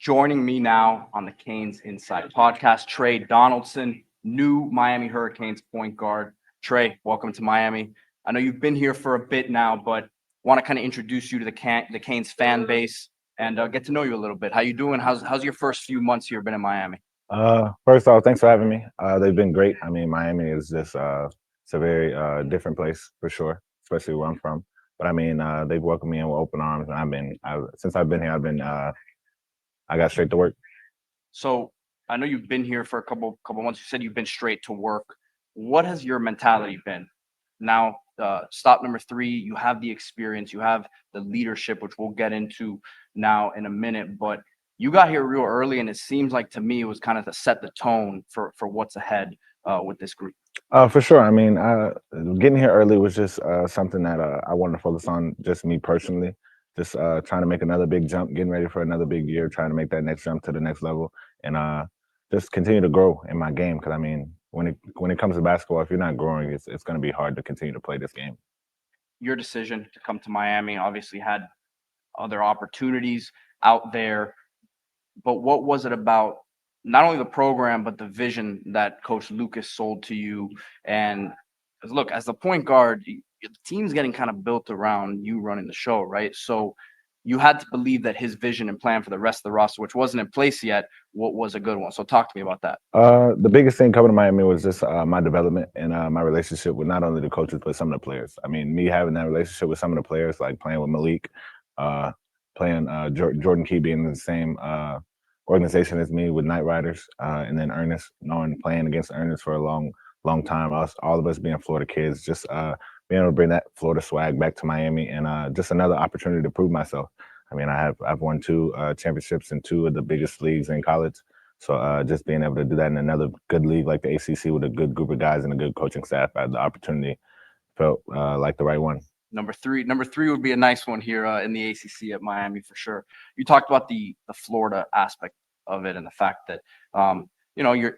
Joining me now on the CanesInSight podcast, Tre Donaldson, new Miami Hurricanes point guard. Tre, welcome to Miami. I know you've been here for a bit now, but want to kind of introduce you to the Canes fan base and get to know you a little bit. How you doing? How's your first few months here been in Miami? First off, thanks for having me. They've been great. I mean, Miami is just it's a very different place for sure, especially where I'm from. But I mean, they've welcomed me in with open arms, and since I've been here, I got straight to work. So I know you've been here for a couple months. You said you've been straight to work. What has your mentality been? Now, stop number 3, you have the experience, you have the leadership, which we'll get into now in a minute. But you got here real early, and it seems like to me it was kind of to set the tone for what's ahead with this group. For sure. I mean, getting here early was just something that I wanted to focus on, just me personally, just trying to make another big jump, getting ready for another big year, trying to make that next jump to the next level, and just continue to grow in my game. Because I mean, when it comes to basketball, if you're not growing, it's going to be hard to continue to play this game. Your decision to come to Miami obviously had other opportunities out there, but what was it about not only the program but the vision that Coach Lucas sold to you? And look, as the point guard, the team's getting kind of built around you running the show, right? So you had to believe that his vision and plan for the rest of the roster, which wasn't in place yet, what was a good one. So talk to me about that. The biggest thing coming to Miami was just my development and my relationship with not only the coaches but some of the players. I mean, me having that relationship with some of the players, like playing with Malik, uh, playing Jordan Key being in the same organization as me with Night Riders, and then Ernest, playing against Ernest for a long time. All of us being Florida kids, just being able to bring that Florida swag back to Miami, and just another opportunity to prove myself. I mean, I've won 2 championships in 2 of the biggest leagues in college. So just being able to do that in another good league like the ACC with a good group of guys and a good coaching staff, I had the opportunity, felt like the right one. Number three would be a nice one here in the ACC at Miami for sure. You talked about the Florida aspect of it and the fact that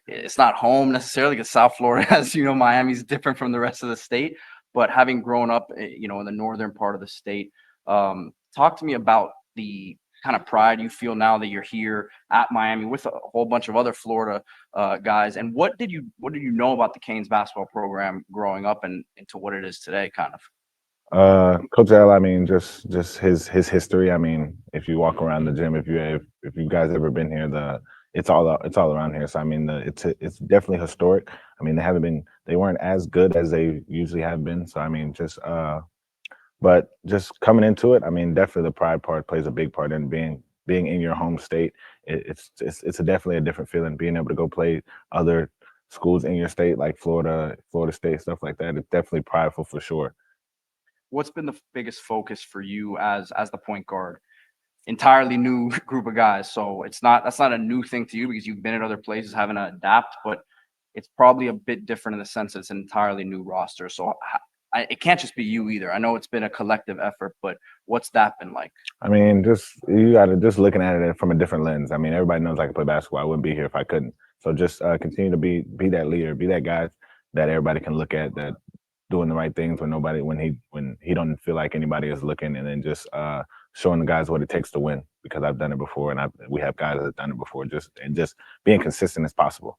it's not home necessarily because South Florida has Miami's different from the rest of the state. But having grown up in the northern part of the state, talk to me about the kind of pride you feel now that you're here at Miami with a whole bunch of other Florida guys. And what did you know about the Canes basketball program growing up and into what it is today, kind of? Coach L, I mean, just his history. I mean, if you walk around the gym, if you guys ever been here, it's all around here. So I mean, it's definitely historic. I mean, they weren't as good as they usually have been. So I mean, but just coming into it, I mean, definitely the pride part plays a big part in being in your home state. It's definitely a different feeling being able to go play other schools in your state like Florida State, stuff like that. It's definitely prideful for sure. What's been the biggest focus for you as the point guard? Entirely new group of guys, so that's not a new thing to you because you've been at other places having to adapt, but it's probably a bit different in the sense that it's an entirely new roster. So it can't just be you either. I know it's been a collective effort, but what's that been like? I mean, you got to just looking at it from a different lens. I mean, everybody knows I can play basketball. I wouldn't be here if I couldn't. So just continue to be that leader, be that guy that everybody can look at, that doing the right things when he don't feel like anybody is looking, and then just showing the guys what it takes to win, because I've done it before, and we have guys that have done it before. Just being consistent as possible.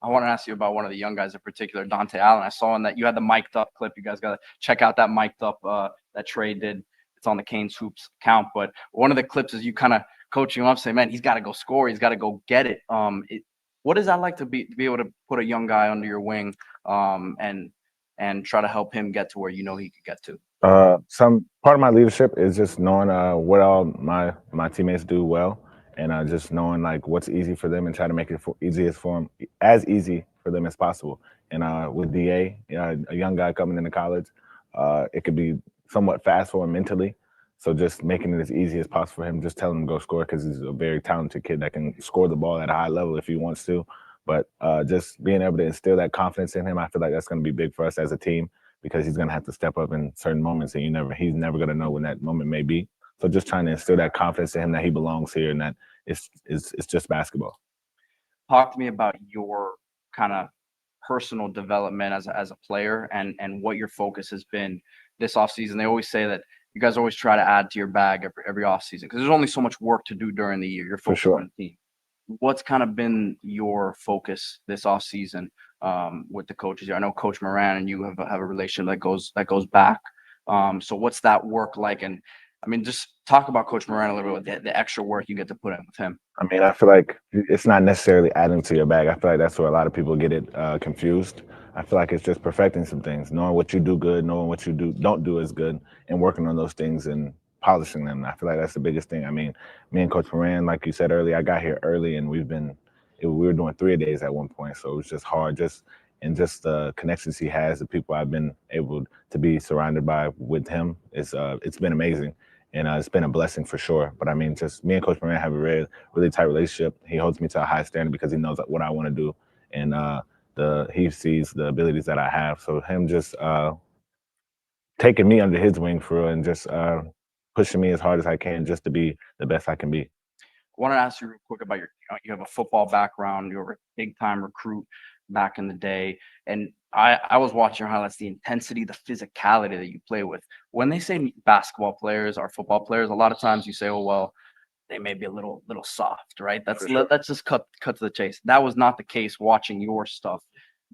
I want to ask you about one of the young guys in particular, Dante Allen. I saw in that you had the mic'd up clip. You guys got to check out that mic'd up that Tre did. It's on the Canes Hoops account. But one of the clips is you kind of coaching him up, say, man, he's got to go score. He's got to go get it. What is that like to be able to put a young guy under your wing and try to help him get to where he could get to? Some part of my leadership is just knowing what all my teammates do well, and just knowing like what's easy for them and try to make it as easy for them as possible. And with DA, a young guy coming into college, it could be somewhat fast for him mentally. So just making it as easy as possible for him, just telling him to go score, because he's a very talented kid that can score the ball at a high level if he wants to. But just being able to instill that confidence in him, I feel like that's going to be big for us as a team, because he's going to have to step up in certain moments, and he's never going to know when that moment may be. So just trying to instill that confidence in him that he belongs here and that it's just basketball. Talk to me about your kind of personal development as a player and what your focus has been this offseason. They always say that you guys always try to add to your bag every off season because there's only so much work to do during the year. You're For focused sure. on the team. What's kind of been your focus this off season with the coaches here? I know Coach Moran and you have a relationship that goes back. So what's that work like? And I mean, just talk about Coach Moran a little bit, the extra work you get to put in with him. I mean, I feel like it's not necessarily adding to your bag. I feel like that's where a lot of people get it confused. I feel like it's just perfecting some things, knowing what you do good, knowing what you don't do as good, and working on those things and polishing them. I feel like that's the biggest thing. I mean, me and Coach Moran, like you said earlier, I got here early, and we were doing 3-a-days at one point, so it was just hard. Just the connections he has, the people I've been able to be surrounded by with him, it's been amazing. And it's been a blessing for sure. But I mean, just me and Coach Moran have a really tight relationship. He holds me to a high standard because he knows what I want to do, and he sees the abilities that I have. So him just taking me under his wing for real and just pushing me as hard as I can just to be the best I can be. I want to ask you real quick about you have a football background. You were a big time recruit back in the day. And I was watching your highlights, the intensity, the physicality that you play with. When they say basketball players or football players, a lot of times you say, oh, well, they may be a little soft, right? Let's just cut to the chase. That was not the case watching your stuff.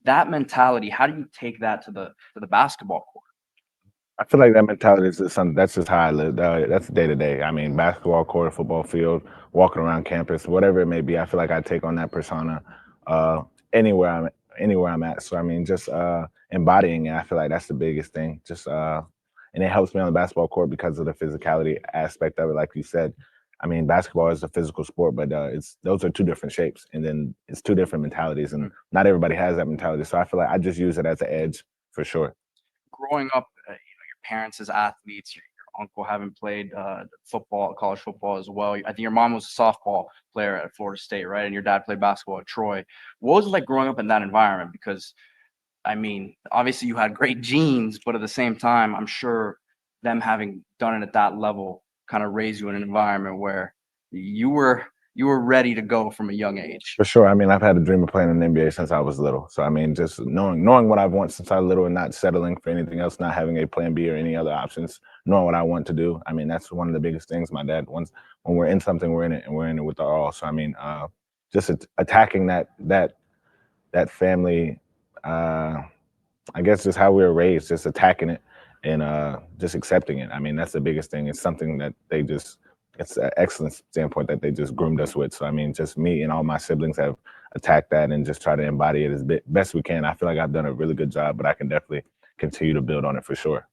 That mentality, how do you take that to the basketball court? I feel like that mentality is just something that's just how I live. That's day to day. I mean, basketball court, football field, walking around campus, whatever it may be. I feel like I take on that persona uh, anywhere I'm at. So I mean, just embodying it. I feel like that's the biggest thing. And it helps me on the basketball court because of the physicality aspect of it. Like you said, I mean, basketball is a physical sport, but those are two different shapes, and then it's two different mentalities, and not everybody has that mentality. So I feel like I just use it as an edge for sure. Growing up, parents as athletes, your uncle having played football, college football as well. I think your mom was a softball player at Florida State, right? And your dad played basketball at Troy. What was it like growing up in that environment? Because I mean, obviously you had great genes, but at the same time, I'm sure them having done it at that level kind of raised you in an environment where you were ready to go from a young age. For sure. I mean, I've had a dream of playing in the NBA since I was little. So I mean, just knowing what I've wanted since I was little and not settling for anything else, not having a plan B or any other options, knowing what I want to do. I mean, that's one of the biggest things. My dad, when we're in something, we're in it, and we're in it with our all. So I mean, just attacking that family. I guess just how we were raised, just attacking it and just accepting it. I mean, that's the biggest thing. It's something that it's an excellent standpoint that they just groomed us with. So, I mean, just me and all my siblings have attacked that and just try to embody it as best we can. I feel like I've done a really good job, but I can definitely continue to build on it for sure.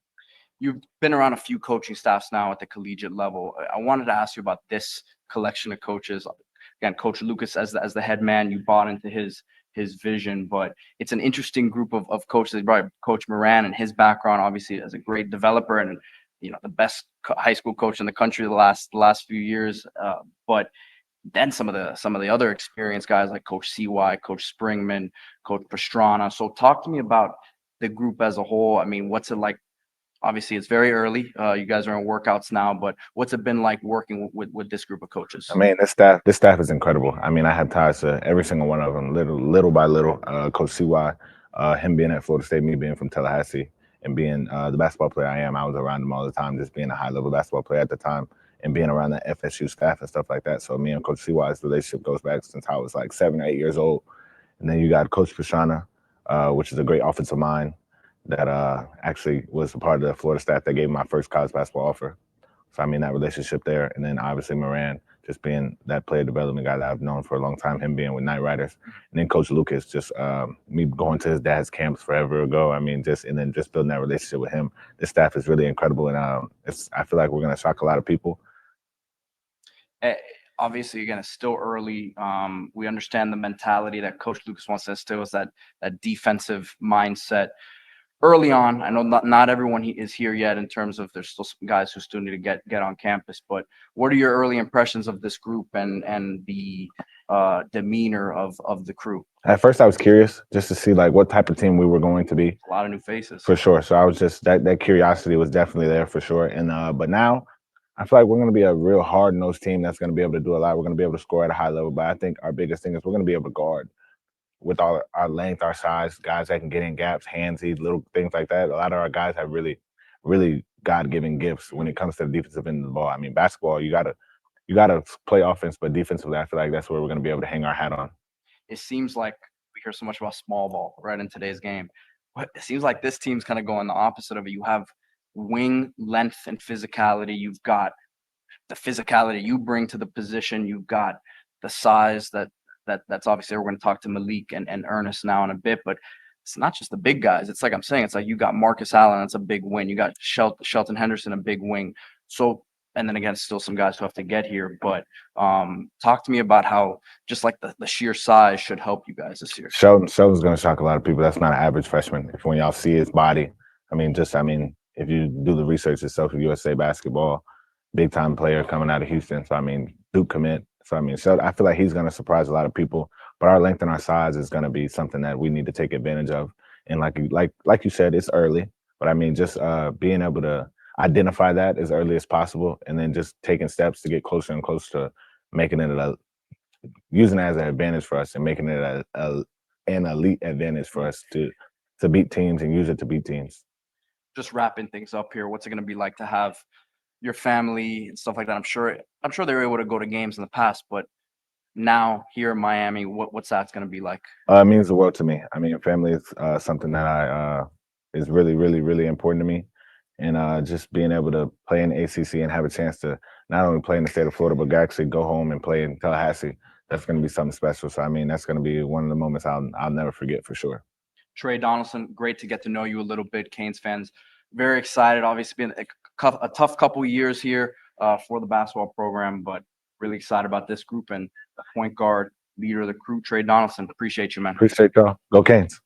You've been around a few coaching staffs now at the collegiate level. I wanted to ask you about this collection of coaches. Again, Coach Lucas as the head man, you bought into his vision, but it's an interesting group of coaches. Right, Coach Moran and his background, obviously, as a great developer and the best high school coach in the country the last few years. But then some of the other experienced guys like Coach CY, Coach Springman, Coach Pastrana. So talk to me about the group as a whole. I mean, what's it like? Obviously, it's very early. You guys are in workouts now, but what's it been like working with this group of coaches? I mean, this staff is incredible. I mean, I have ties to every single one of them, little by little. Coach CY, him being at Florida State, me being from Tallahassee, and being the basketball player I was around him all the time, just being a high level basketball player at the time, and being around the FSU staff and stuff like that. So me and Coach CY's relationship goes back since I was like 7 or 8 years old. And then you got Coach Pastrana, which is a great offensive mind that actually was a part of the Florida staff that gave me my first college basketball offer. So I mean that relationship there, and then obviously Moran just being that player development guy that I've known for a long time, him being with Knight Riders, and then Coach Lucas, just me going to his dad's camps forever ago. I mean, and then just building that relationship with him. This staff is really incredible, and I feel like we're gonna shock a lot of people. Obviously, again, it's still early. We understand the mentality that Coach Lucas wants to instill is that defensive mindset. Early on, I know not everyone is here yet in terms of there's still some guys who still need to get on campus, but what are your early impressions of this group and the demeanor of the crew? At first, I was curious just to see like what type of team we were going to be. A lot of new faces. For sure. So I was just that curiosity was definitely there for sure. And but now I feel like we're going to be a real hard-nosed team that's going to be able to do a lot. We're going to be able to score at a high level, but I think our biggest thing is we're going to be able to guard with our length, our size, guys that can get in gaps, handsy, little things like that. A lot of our guys have really, really God-given gifts when it comes to the defensive end of the ball. I mean, basketball, you gotta play offense, but defensively, I feel like that's where we're gonna be able to hang our hat on. It seems like we hear so much about small ball right in today's game. But it seems like this team's kind of going the opposite of it. You have wing length and physicality. You've got the physicality you bring to the position. You've got the size that's obviously we're going to talk to Malik and Ernest now in a bit, but it's not just the big guys. It's like I'm saying, it's like you got Marcus Allen, that's a big win. You got Shelton Henderson, a big wing. So and then again, still some guys who have to get here. But talk to me about how just like the sheer size should help you guys this year. Sheldon's gonna shock a lot of people. That's not an average freshman. If when y'all see his body, if you do the research yourself with USA basketball, big time player coming out of Houston. So I mean, Duke commit. So I mean, I feel like he's gonna surprise a lot of people. But our length and our size is gonna be something that we need to take advantage of. And like you said, it's early. But I mean, just being able to identify that as early as possible, and then just taking steps to get closer and closer to making it using it as an advantage for us and making it an elite advantage for us to beat teams and use it to beat teams. Just wrapping things up here, what's it going to be like to have your family and stuff like that? I'm sure they were able to go to games in the past, but now here in Miami, what's that's going to be like? It means the world to me. I mean, family is something that I is really, really, really important to me. And just being able to play in the ACC and have a chance to not only play in the state of Florida, but actually go home and play in Tallahassee, that's going to be something special. So, I mean, that's going to be one of the moments I'll never forget for sure. Tre Donaldson, great to get to know you a little bit. Canes fans, very excited. Obviously, been a tough couple years here for the basketball program, but really excited about this group and the point guard, leader of the crew, Tre Donaldson. Appreciate you, man. Appreciate y'all. Go Canes.